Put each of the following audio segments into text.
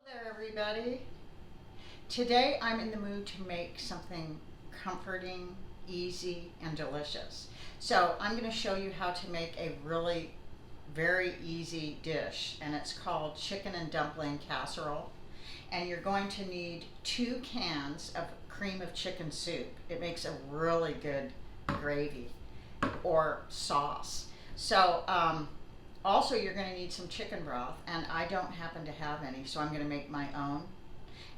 Hello there, everybody. Today I'm in the mood to make something comforting, easy, and delicious. So I'm going to show you how to make a really very easy dish, and it's called chicken and dumpling casserole. And you're going to need 2 cans of cream of chicken soup. It makes a really good gravy or sauce. So also, you're going to need some chicken broth, and I don't happen to have any, so I'm going to make my own.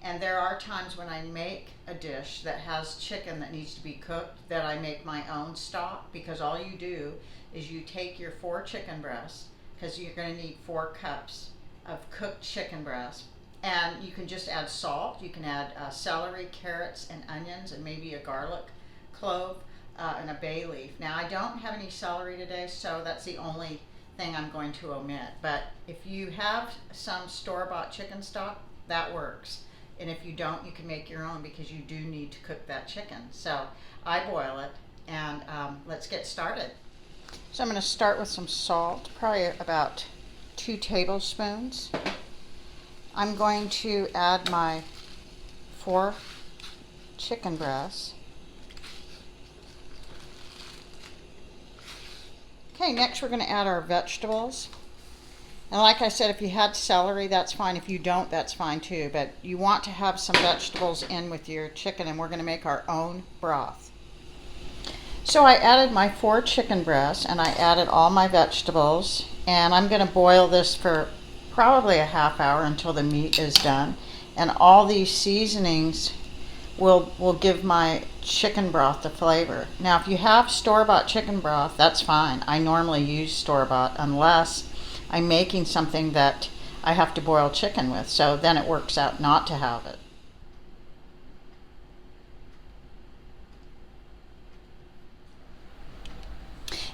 And there are times when I make a dish that has chicken that needs to be cooked that I make my own stock, because all you do is you take your 4 chicken breasts, because you're going to need 4 cups of cooked chicken breast, and you can just add salt. You can add celery, carrots, and onions, and maybe a garlic clove and a bay leaf. Now, I don't have any celery today, so that's the only thing I'm going to omit. But if you have some store-bought chicken stock, that works. And if you don't, you can make your own, because you do need to cook that chicken. So I boil it, and let's get started. So I'm going to start with some salt, probably about 2 tablespoons. I'm going to add my 4 chicken breasts. Okay, next we're going to add our vegetables. And like I said, if you had celery, that's fine. If you don't, that's fine too. But you want to have some vegetables in with your chicken, and we're going to make our own broth. So I added my 4 chicken breasts, and I added all my vegetables. And I'm going to boil this for probably a half hour until the meat is done. And all these seasonings will give my chicken broth the flavor. Now, if you have store-bought chicken broth, that's fine. I normally use store-bought unless I'm making something that I have to boil chicken with, so then it works out not to have it.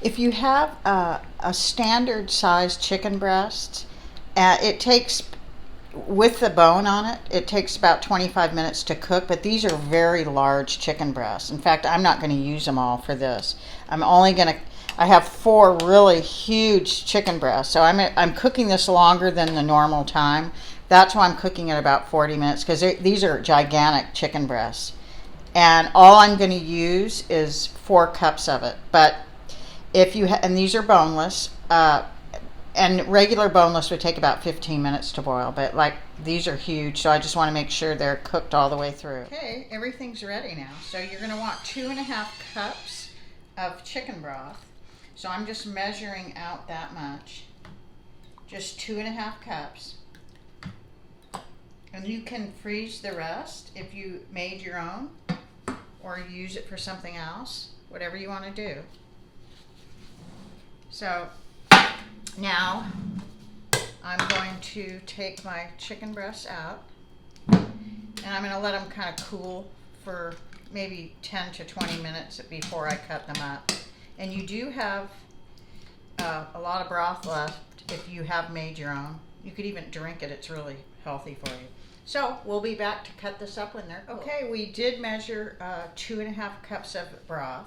If you have a standard size chicken breast, it takes, with the bone on it, it takes about 25 minutes to cook, but these are very large chicken breasts. In fact, I'm not going to use them all for this. I have 4 really huge chicken breasts, so I'm cooking this longer than the normal time. That's why I'm cooking it about 40 minutes, because these are gigantic chicken breasts. And all I'm going to use is 4 cups of it. But if you and these are boneless, and regular boneless would take about 15 minutes to boil, but like these are huge, so I just want to make sure they're cooked all the way through. Okay, everything's ready now. So you're going to want 2.5 cups of chicken broth. So I'm just measuring out that much, just 2.5 cups. And you can freeze the rest if you made your own, or use it for something else, whatever you want to do. So now I'm going to take my chicken breasts out, and I'm going to let them kind of cool for maybe 10 to 20 minutes before I cut them up. And you do have a lot of broth left if you have made your own. You could even drink it. It's really healthy for you. So we'll be back to cut this up when they're cool. Okay, we did measure 2.5 cups of broth,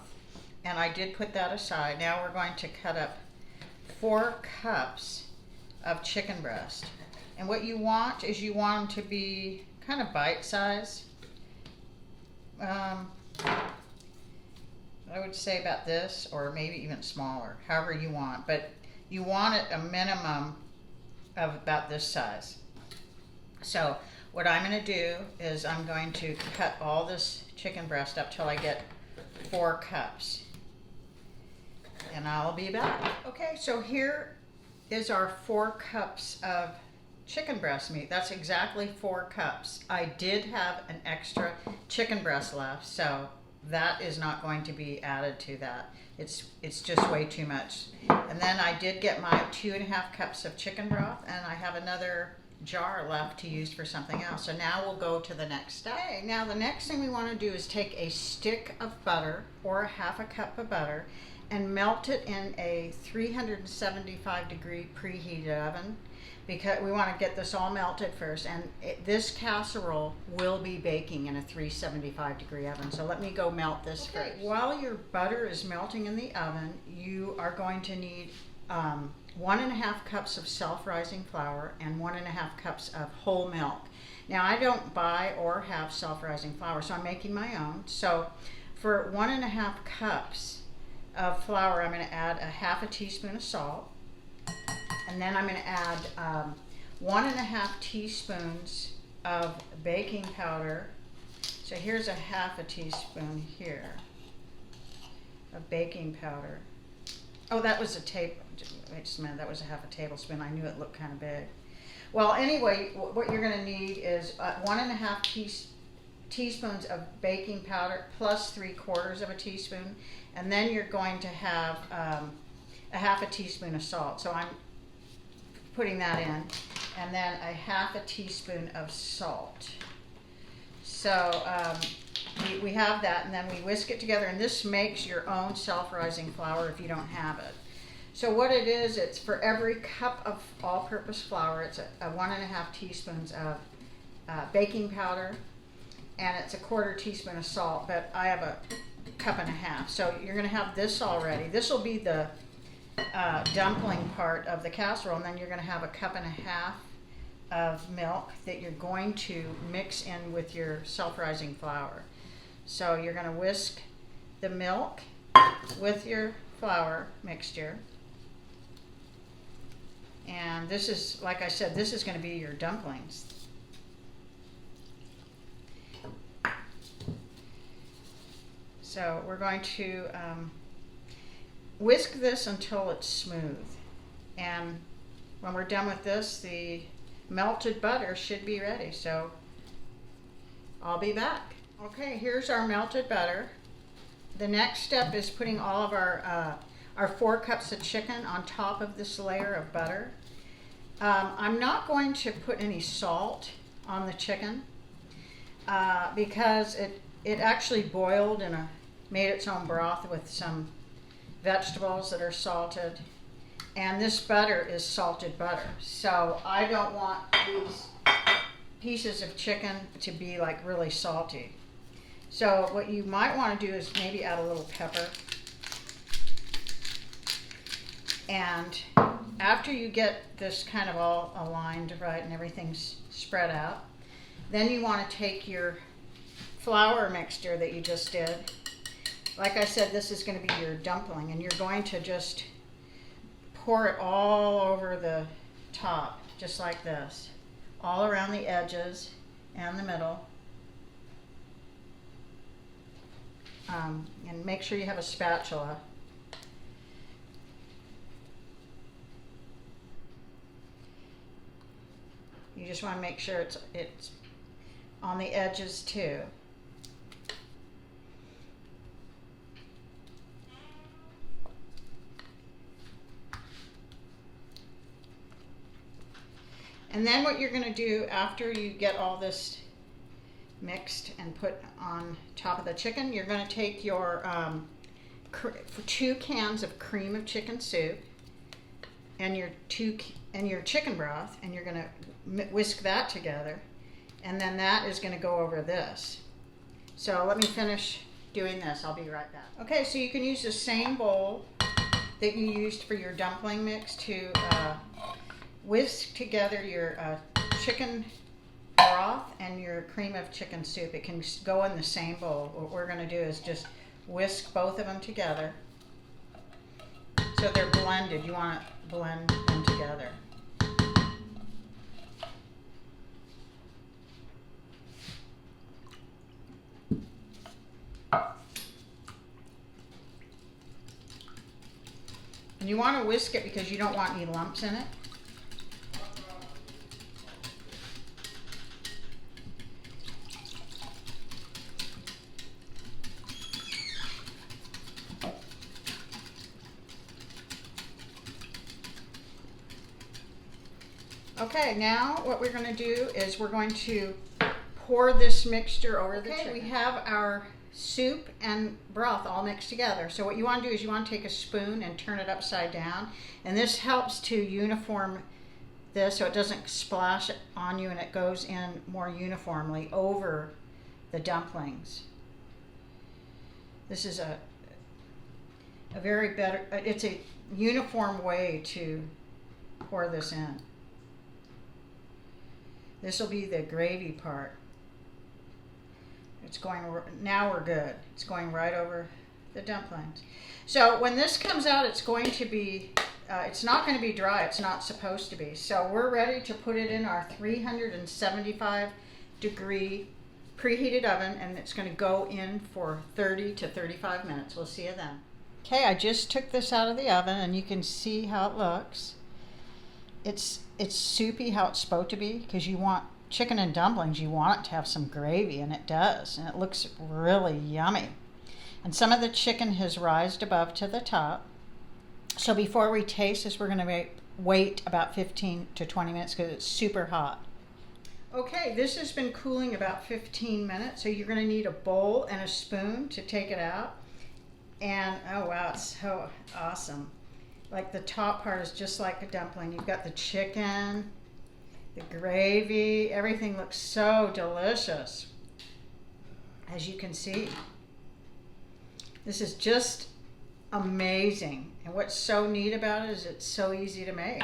and I did put that aside. Now we're going to cut up 4 cups of chicken breast. And what you want is you want them to be kind of bite-sized. I would say about this, or maybe even smaller, however you want. But you want it a minimum of about this size. So what I'm going to do is I'm going to cut all this chicken breast up till I get 4 cups. And I'll be back. Okay, so here is our 4 cups of chicken breast meat. That's exactly 4 cups. I did have an extra chicken breast left, so that is not going to be added to that. It's just way too much. And then I did get my 2.5 cups of chicken broth, and I have another jar left to use for something else. So now we'll go to the next step. Okay, now the next thing we want to do is take a stick of butter, or a 1/2 cup of butter, and melt it in a 375 degree preheated oven, because we want to get this all melted first. And this casserole will be baking in a 375 degree oven. So let me go melt this first. While your butter is melting in the oven, you are going to need 1.5 cups of self-rising flour and 1.5 cups of whole milk. Now I don't buy or have self-rising flour, so I'm making my own. So for 1.5 cups of flour, I'm going to add 1/2 teaspoon of salt, and then I'm going to add 1.5 teaspoons of baking powder. So here's 1/2 teaspoon here of baking powder. Oh, that was a wait just a minute, that was 1/2 tablespoon. I knew it looked kind of big. Well, anyway, what you're going to need is 1.5 teaspoons of baking powder plus 3/4 teaspoon, and then you're going to have 1/2 teaspoon of salt. So I'm putting that in, and then 1/2 teaspoon of salt. So we have that, and then we whisk it together, and this makes your own self-rising flour if you don't have it. So what it is, it's for every cup of all-purpose flour, it's a 1.5 teaspoons of baking powder, and it's 1/4 teaspoon of salt, but I have 1.5 cups. So you're going to have this already. This will be the dumpling part of the casserole, and then you're going to have 1.5 cups of milk that you're going to mix in with your self-rising flour. So you're going to whisk the milk with your flour mixture, and this is, like I said, this is going to be your dumplings. So we're going to whisk this until it's smooth, and when we're done with this, the melted butter should be ready. So I'll be back. Okay, here's our melted butter. The next step is putting all of our 4 cups of chicken on top of this layer of butter. I'm not going to put any salt on the chicken because it actually boiled and made its own broth with some vegetables that are salted, and this butter is salted butter. So I don't want these pieces of chicken to be like really salty. So what you might want to do is maybe add a little pepper. And after you get this kind of all aligned right and everything's spread out, then you want to take your flour mixture that you just did. Like I said, this is going to be your dumpling, and you're going to just pour it all over the top, just like this, all around the edges and the middle. And make sure you have a spatula. You just want to make sure it's on the edges too. And then what you're going to do after you get all this mixed and put on top of the chicken, you're going to take your 2 cans of cream of chicken soup and your chicken broth, and you're going to whisk that together, and then that is going to go over this. So let me finish doing this. I'll be right back. Okay, so you can use the same bowl that you used for your dumpling mix to whisk together your chicken broth and your cream of chicken soup. It can go in the same bowl. What we're going to do is just whisk both of them together so they're blended. You want to blend them together. And you want to whisk it because you don't want any lumps in it. Okay, now what we're going to do is we're going to pour this mixture over the chicken. We have our soup and broth all mixed together. So what you want to do is you want to take a spoon and turn it upside down, and this helps to uniform this so it doesn't splash on you and it goes in more uniformly over the dumplings. This is it's a uniform way to pour this in. This will be the gravy part. Now we're good. It's going right over the dumplings. So when this comes out, it's going to be, it's not going to be dry. It's not supposed to be. So we're ready to put it in our 375 degree preheated oven, and it's going to go in for 30 to 35 minutes. We'll see you then. Okay, I just took this out of the oven, and you can see how it looks. It's soupy how it's supposed to be, because you want chicken and dumplings, you want it to have some gravy, and it does, and it looks really yummy. And some of the chicken has rised above to the top. So before we taste this, we're going to wait about 15 to 20 minutes because it's super hot. Okay, this has been cooling about 15 minutes, so you're going to need a bowl and a spoon to take it out. And oh wow, it's so awesome. Like the top part is just like a dumpling. You've got the chicken, the gravy, everything looks so delicious, as you can see. This is just amazing. And what's so neat about it is it's so easy to make.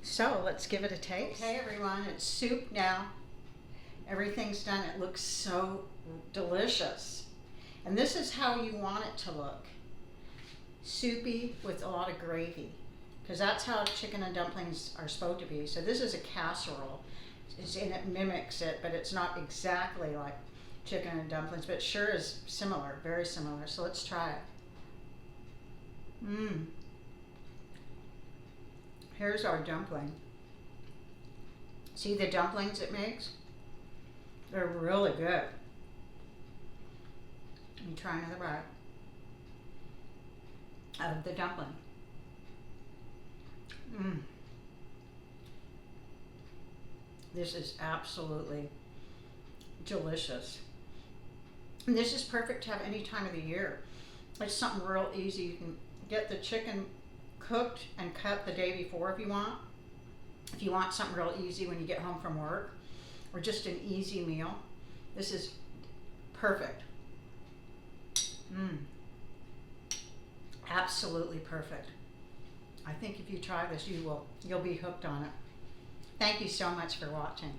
So let's give it a taste. Okay everyone, it's soup now. Everything's done. It looks so delicious. And this is how you want it to look. Soupy with a lot of gravy. Because that's how chicken and dumplings are supposed to be. So this is a casserole. And it mimics it, but it's not exactly like chicken and dumplings, but it sure is similar, very similar. So let's try it. Here's our dumpling. See the dumplings it makes? They're really good. Let me try another bite of the dumpling. This is absolutely delicious. And this is perfect to have any time of the year. It's something real easy. You can get the chicken cooked and cut the day before if you want. If you want something real easy when you get home from work, or just an easy meal, this is perfect. Absolutely perfect. I think if you try this, you'll be hooked on it. Thank you so much for watching.